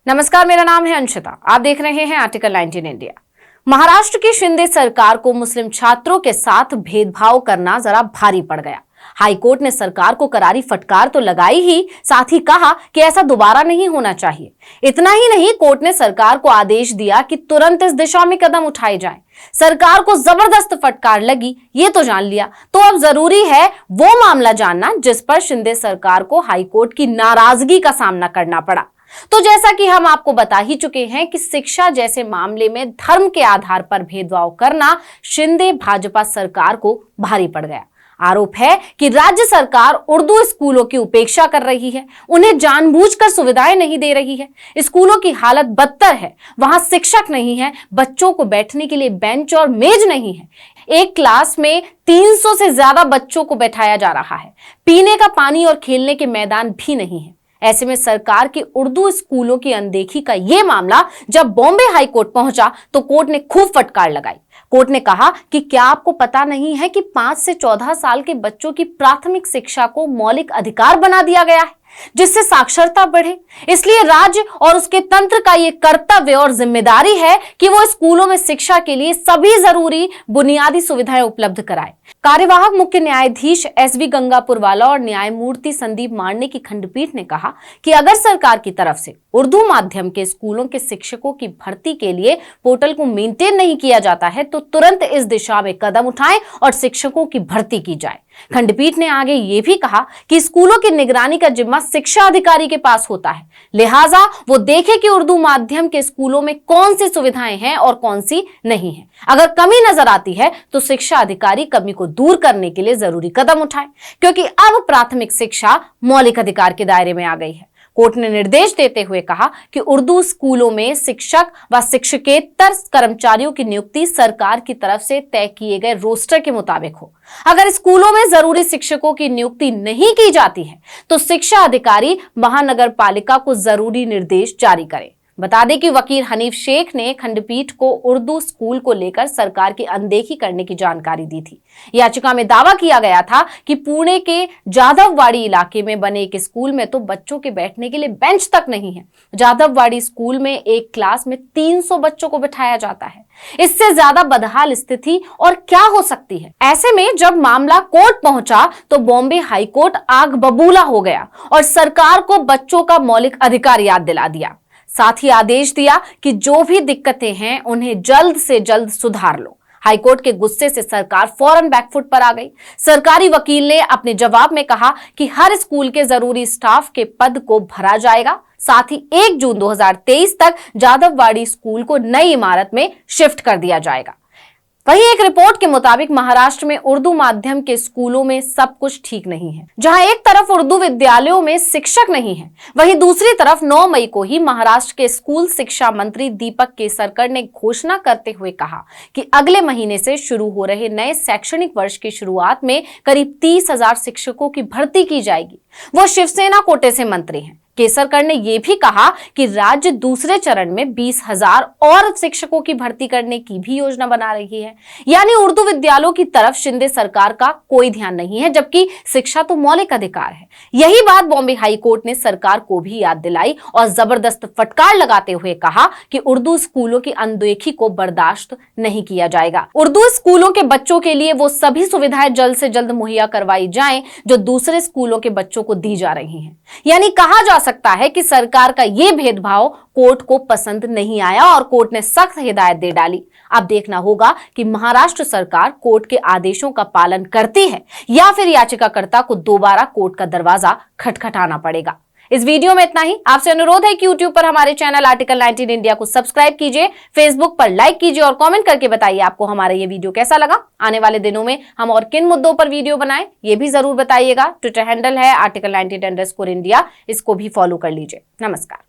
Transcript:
नमस्कार, मेरा नाम है अंशिता। आप देख रहे हैं आर्टिकल 19 इंडिया। महाराष्ट्र की शिंदे सरकार को मुस्लिम छात्रों के साथ भेदभाव करना जरा भारी पड़ गया। हाईकोर्ट ने सरकार को करारी फटकार तो लगाई ही, साथ ही कहा कि ऐसा दोबारा नहीं होना चाहिए। इतना ही नहीं, कोर्ट ने सरकार को आदेश दिया कि तुरंत इस दिशा में कदम उठाए जाएं। सरकार को जबरदस्त फटकार लगी, ये तो जान लिया, तो अब जरूरी है वो मामला जानना जिस पर शिंदे सरकार को हाईकोर्ट की नाराजगी का सामना करना पड़ा। तो जैसा कि हम आपको बता ही चुके हैं कि शिक्षा जैसे मामले में धर्म के आधार पर भेदभाव करना शिंदे भाजपा सरकार को भारी पड़ गया। आरोप है कि राज्य सरकार उर्दू स्कूलों की उपेक्षा कर रही है, उन्हें जानबूझकर सुविधाएं नहीं दे रही है। स्कूलों की हालत बदतर है, वहां शिक्षक नहीं है, बच्चों को बैठने के लिए बेंच और मेज नहीं है। एक क्लास में 300 से ज्यादा बच्चों को बैठाया जा रहा है, पीने का पानी और खेलने के मैदान भी नहीं है। ऐसे में सरकार की उर्दू स्कूलों की अनदेखी का यह मामला जब बॉम्बे हाई कोर्ट पहुंचा तो कोर्ट ने खूब फटकार लगाई। कोर्ट ने कहा कि क्या आपको पता नहीं है कि 5 से 14 साल के बच्चों की प्राथमिक शिक्षा को मौलिक अधिकार बना दिया गया है, जिससे साक्षरता बढ़े। इसलिए राज्य और उसके तंत्र का यह कर्तव्य और जिम्मेदारी है कि वो स्कूलों में शिक्षा के लिए सभी जरूरी बुनियादी सुविधाएं उपलब्ध कराए। कार्यवाहक मुख्य न्यायाधीश एसवी गंगापुरवाला और न्यायमूर्ति संदीप मांडे की खंडपीठ ने कहा कि अगर सरकार की तरफ से उर्दू माध्यम के स्कूलों के शिक्षकों की भर्ती के लिए पोर्टल को मेंटेन नहीं किया जाता है तो तुरंत इस दिशा में कदम उठाएं और शिक्षकों की भर्ती की जाए। खंडपीठ ने आगे ये भी कहा कि स्कूलों की निगरानी का जिम्मा शिक्षा अधिकारी के पास होता है, लिहाजा वो देखे कि उर्दू माध्यम के स्कूलों में कौन सी सुविधाएं हैं और कौन सी नहीं है। अगर कमी नजर आती है तो शिक्षा अधिकारी कमी को दूर करने के लिए जरूरी कदम उठाएं, क्योंकि अब प्राथमिक शिक्षा मौलिक अधिकार के दायरे में आ गई है। कोर्ट ने निर्देश देते हुए कहा कि उर्दू स्कूलों में शिक्षक व शिक्षकेतर कर्मचारियों की नियुक्ति सरकार की तरफ से तय किए गए रोस्टर के मुताबिक हो। अगर स्कूलों में जरूरी शिक्षकों की नियुक्ति नहीं की जाती है तो शिक्षा अधिकारी महानगर पालिका को जरूरी निर्देश जारी करें। बता दें कि वकील हनीफ शेख ने खंडपीठ को उर्दू स्कूल को लेकर सरकार की अनदेखी करने की जानकारी दी थी। याचिका में दावा किया गया था कि पुणे के जाधववाड़ी इलाके में बने एक स्कूल में तो बच्चों के बैठने के लिए बेंच तक नहीं है। जाधववाड़ी स्कूल में एक क्लास में 300 बच्चों को बिठाया जाता है। इससे ज्यादा बदहाल स्थिति और क्या हो सकती है। ऐसे में जब मामला कोर्ट पहुंचा तो बॉम्बे हाई कोर्ट आग बबूला हो गया और सरकार को बच्चों का मौलिक अधिकार याद दिला दिया। साथ ही आदेश दिया कि जो भी दिक्कतें हैं उन्हें जल्द से जल्द सुधार लो। हाईकोर्ट के गुस्से से सरकार फौरन बैकफुट पर आ गई। सरकारी वकील ने अपने जवाब में कहा कि हर स्कूल के जरूरी स्टाफ के पद को भरा जाएगा। साथ ही 1 जून 2023 तक जाधववाड़ी स्कूल को नई इमारत में शिफ्ट कर दिया जाएगा। वहीं एक रिपोर्ट के मुताबिक महाराष्ट्र में उर्दू माध्यम के स्कूलों में सब कुछ ठीक नहीं है। जहां एक तरफ उर्दू विद्यालयों में शिक्षक नहीं है, वहीं दूसरी तरफ 9 मई को ही महाराष्ट्र के स्कूल शिक्षा मंत्री दीपक केसरकर ने घोषणा करते हुए कहा कि अगले महीने से शुरू हो रहे नए शैक्षणिक वर्ष की शुरुआत में करीब 30,000 शिक्षकों की भर्ती की जाएगी। वो शिवसेना कोटे से मंत्री हैं। केसरकर ने यह भी कहा कि राज्य दूसरे चरण में 20,000 और शिक्षकों की भर्ती करने की भी योजना बना रही है। यानी उर्दू विद्यालयों की तरफ शिंदे सरकार का कोई ध्यान नहीं है, जबकि शिक्षा तो मौलिक अधिकार है। यही बात बॉम्बे हाई कोर्ट ने सरकार को भी याद दिलाई और जबरदस्त फटकार लगाते हुए कहा कि उर्दू स्कूलों की अनदेखी को बर्दाश्त नहीं किया जाएगा। उर्दू स्कूलों के बच्चों के लिए वो सभी सुविधाएं जल्द से जल्द मुहैया करवाई जाएं जो दूसरे स्कूलों के बच्चों को दी जा रही हैं। यानी कहा जा सकता है कि सरकार का यह भेदभाव कोर्ट को पसंद नहीं आया और कोर्ट ने सख्त हिदायत दे डाली। अब देखना होगा कि महाराष्ट्र सरकार कोर्ट के आदेशों का पालन करती है या फिर याचिकाकर्ता को दोबारा कोर्ट का दरवाजा खटखटाना पड़ेगा। इस वीडियो में इतना ही। आपसे अनुरोध है कि यूट्यूब पर हमारे चैनल आर्टिकल 19 इंडिया को सब्सक्राइब कीजिए, फेसबुक पर लाइक कीजिए और कमेंट करके बताइए आपको हमारा ये वीडियो कैसा लगा। आने वाले दिनों में हम और किन मुद्दों पर वीडियो बनाएं ये भी जरूर बताइएगा। ट्विटर हैंडल है article19_India, इसको भी फॉलो कर लीजिए। नमस्कार।